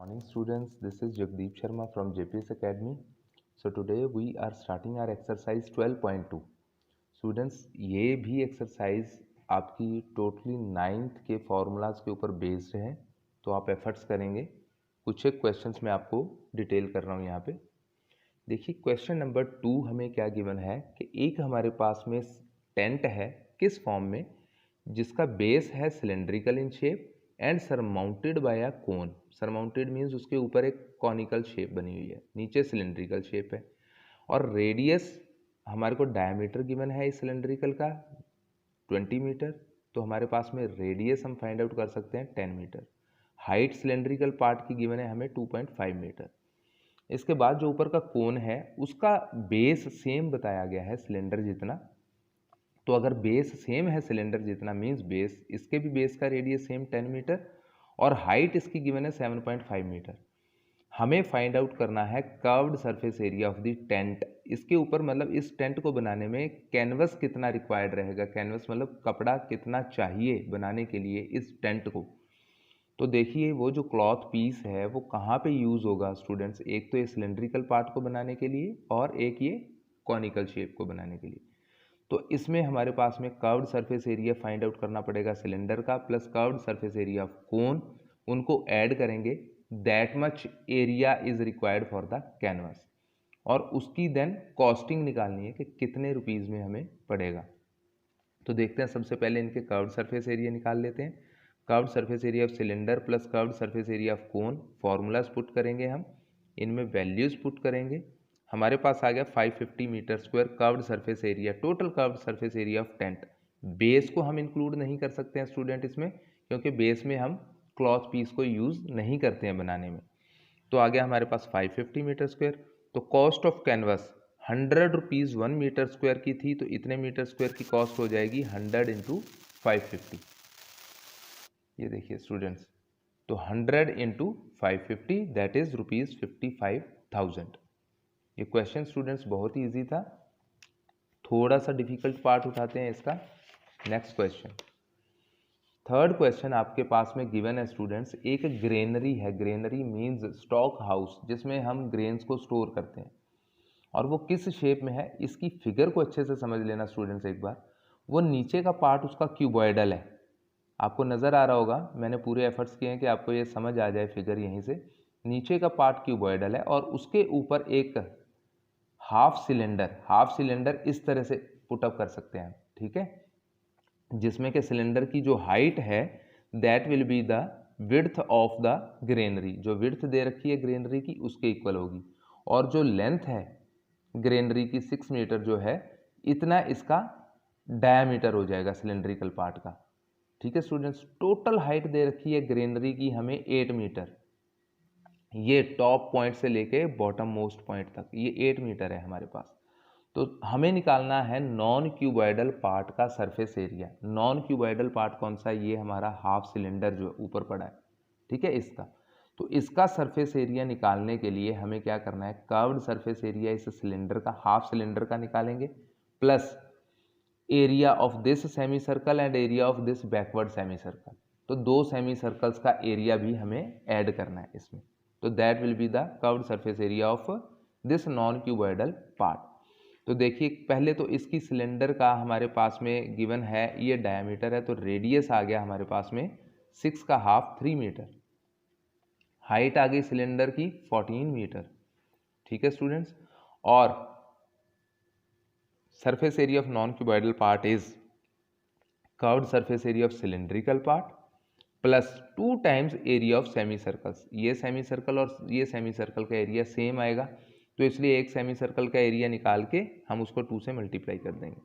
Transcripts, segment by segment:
Morning students, this is Jagdeep Sharma from JPS Academy. So today we are starting our exercise 12.2. Students, ये भी exercise आपकी totally 9th के formulas के ऊपर based है, तो आप एफर्ट्स करेंगे। कुछ एक क्वेश्चंस मैं आपको डिटेल कर रहा हूँ यहाँ पे। देखिए क्वेश्चन नंबर 2 हमें क्या गिवन है कि एक हमारे पास में टेंट है, किस फॉर्म में, जिसका बेस है cylindrical in shape and surmounted bye a cone. Surmounted means उसके ऊपर एक कॉनिकल शेप बनी हुई है, नीचे सिलेंड्रिकल शेप है, और रेडियस हमारे को डायमीटर गिवन है इस सिलेंड्रिकल का 20 मीटर, तो हमारे पास में रेडियस हम फाइंड आउट कर सकते हैं 10 मीटर। हाइट सिलेंड्रिकल पार्ट की गिवन है हमें 2.5 मीटर। इसके बाद जो ऊपर का कोन है उसका बेस सेम बताया गया है सिलेंडर जितना, तो अगर बेस सेम है सिलेंडर जितना मीन्स बेस, इसके भी बेस का रेडियस सेम 10 मीटर और हाइट इसकी गिवन है 7.5 मीटर। हमें फाइंड आउट करना है curved surface area of the tent. इसके ऊपर मतलब इस टेंट को बनाने में कैनवस कितना रिक्वायर्ड रहेगा, कैनवस मतलब कपड़ा कितना चाहिए बनाने के लिए इस टेंट को। तो देखिए वो जो क्लॉथ पीस है वो कहाँ पे यूज़ होगा स्टूडेंट्स, एक तो ये सिलेंड्रिकल पार्ट को बनाने के लिए और एक ये कॉनिकल शेप को बनाने के लिए। तो इसमें हमारे पास में curved surface area find out करना पड़ेगा सिलेंडर का plus curved surface area of cone, उनको ऐड करेंगे, that much area is required for the canvas, और उसकी देन कॉस्टिंग निकालनी है कि कितने रुपीज़ में हमें पड़ेगा। तो देखते हैं, सबसे पहले इनके कर्व्ड सरफेस एरिया निकाल लेते हैं। Curved surface area of cylinder plus curved surface area of cone, formulas put करेंगे हम, इनमें वैल्यूज पुट करेंगे। हमारे पास आ गया 550 metre square curved surface area, total curved surface area of tent. Base को हम इंक्लूड नहीं कर सकते हैं स्टूडेंट इसमें, क्योंकि बेस में हम क्लॉथ पीस को यूज़ नहीं करते हैं बनाने में। तो आ गया हमारे पास 550 मीटर स्क्वायर। तो cost of canvas 100 rupees 1 metre square की थी, तो इतने मीटर स्क्वायर की कॉस्ट हो जाएगी 100 इंटू 550। ये देखिए स्टूडेंट्स, तो 100 इंटू 550 दैट इज रुपीज़ 55,000। ये क्वेश्चन स्टूडेंट्स बहुत ही ईजी था, थोड़ा सा डिफिकल्ट पार्ट उठाते हैं इसका। नेक्स्ट क्वेश्चन, थर्ड क्वेश्चन आपके पास में गिवन है स्टूडेंट्स, एक ग्रेनरी है, ग्रेनरी मींस स्टॉक हाउस जिसमें हम ग्रेन्स को स्टोर करते हैं, और वो किस शेप में है, इसकी फिगर को अच्छे से समझ लेना स्टूडेंट्स एक बार। वो नीचे का पार्ट उसका क्यूबॉइडल है, आपको नज़र आ रहा होगा, मैंने पूरे एफर्ट्स किए हैं कि आपको ये समझ आ जाए फिगर यहीं से। नीचे का पार्ट क्यूबॉइडल है और उसके ऊपर एक हाफ सिलेंडर इस तरह से पुटअप कर सकते हैं, ठीक है, जिसमें कि सिलेंडर की जो हाइट है that will be the width of the granary, जो विड्थ दे रखी है ग्रेनरी की उसके इक्वल होगी, और जो लेंथ है ग्रेनरी की 6 मीटर जो है, इतना इसका डायमीटर हो जाएगा सिलेंड्रिकल पार्ट का। ठीक है स्टूडेंट्स, टोटल हाइट दे रखी है ग्रेनरी की हमें 8 मीटर, ये टॉप पॉइंट से लेके बॉटम मोस्ट पॉइंट तक ये 8 मीटर है हमारे पास। तो हमें निकालना है नॉन क्यूबॉइडल पार्ट का surface area. Non cuboidal part कौन सा है, ये हमारा हाफ सिलेंडर जो ऊपर पड़ा है, ठीक है, इसका। तो इसका सरफेस एरिया निकालने के लिए हमें क्या करना है, कर्व्ड सरफेस एरिया इस सिलेंडर का, हाफ सिलेंडर का निकालेंगे, plus area of this semi circle and area of this backward semi circle. तो दो सेमी सर्कल्स का एरिया भी हमें ऐड करना है इसमें, तो that will be the curved surface area of this non cuboidal part. तो देखिए पहले तो इसकी सिलेंडर का हमारे पास में गिवन है, ये डायमीटर है, तो रेडियस आ गया हमारे पास में 6 का हाफ 3 मीटर, हाइट आ गई सिलेंडर की 14 मीटर, ठीक है स्टूडेंट्स, और surface area of non cuboidal part is curved surface area of cylindrical part plus 2 times area of semi circles. ये सेमी सर्कल और ये सेमी सर्कल का एरिया सेम आएगा, तो इसलिए एक सेमी सर्कल का एरिया निकाल के हम उसको 2 से मल्टीप्लाई कर देंगे।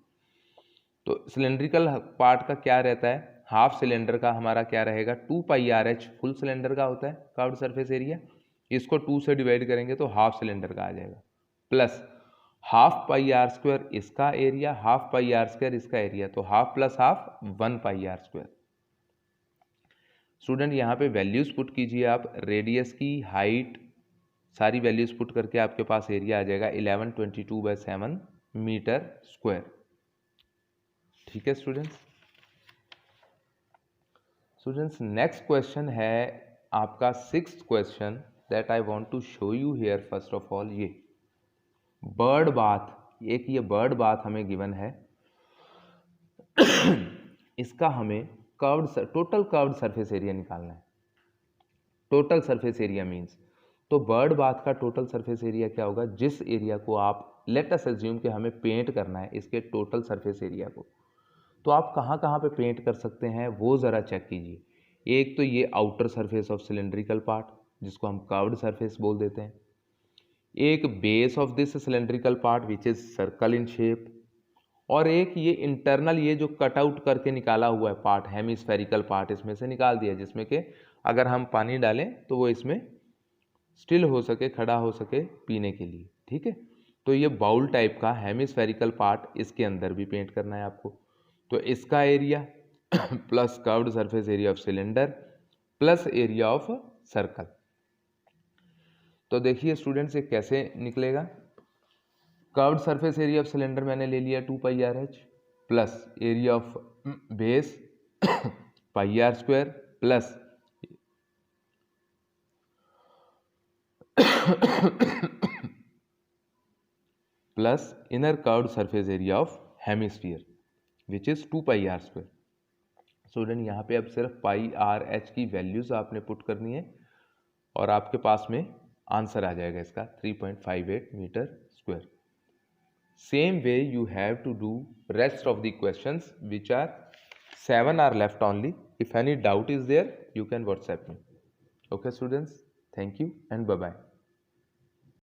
तो सिलेंड्रिकल पार्ट का क्या रहता है, हाफ सिलेंडर का हमारा क्या रहेगा, 2 पाई आर एच फुल सिलेंडर का होता है कर्व्ड सरफेस एरिया, इसको 2 से डिवाइड करेंगे तो हाफ सिलेंडर का आ जाएगा, plus half pi r square इसका area, half pi r square इसका एरिया, तो half plus half 1 pi r square. Student यहाँ पे वैल्यूज पुट कीजिए आप, रेडियस की, हाइट, सारी वैल्यूज पुट करके आपके पास एरिया आ जाएगा 1122/7 मीटर स्क्वायर, ठीक है स्टूडेंट्स। नेक्स्ट क्वेश्चन है आपका 6th question that I want to show you here. First of all ये बर्ड बाथ, एक ये बर्ड बाथ हमें गिवन है। इसका हमें टोटल कर्व्ड सरफेस एरिया निकालना है। टोटल सरफेस एरिया मींस, तो बर्ड बाथ का टोटल सरफेस एरिया क्या होगा, जिस एरिया को आप लेट अस अज्यूम कि हमें पेंट करना है इसके टोटल सरफेस एरिया को, तो आप कहाँ कहाँ पे पेंट कर सकते हैं वो ज़रा चेक कीजिए। एक तो ये outer surface of cylindrical part जिसको हम कर्व्ड सरफेस बोल देते हैं, एक base of this cylindrical part which is circle in shape, और एक ये इंटरनल ये जो कट आउट करके निकाला हुआ है पार्ट, हेमिस्फेरिकल पार्ट इसमें से निकाल दिया, जिसमें कि अगर हम पानी डालें तो वो इसमें स्टिल हो सके, खड़ा हो सके पीने के लिए। ठीक है, तो ये बाउल टाइप का हेमिस्फेरिकल पार्ट इसके अंदर भी पेंट करना है आपको। तो इसका area plus curved surface area of cylinder plus area of circle. तो देखिए स्टूडेंट्स ये कैसे निकलेगा। Curved surface area of cylinder मैंने ले लिया 2πRH plus area of base πr² plus plus inner curved surface area of hemisphere which is 2πr²। Student यहाँ पे अब सिर्फ πRH की वैल्यूज आपने पुट करनी है और आपके पास में आंसर आ जाएगा इसका 3.58 metre square. Same way you have to do rest of the questions which are 7 are left only. If any doubt is there you can WhatsApp me. Okay students, thank you and bye bye.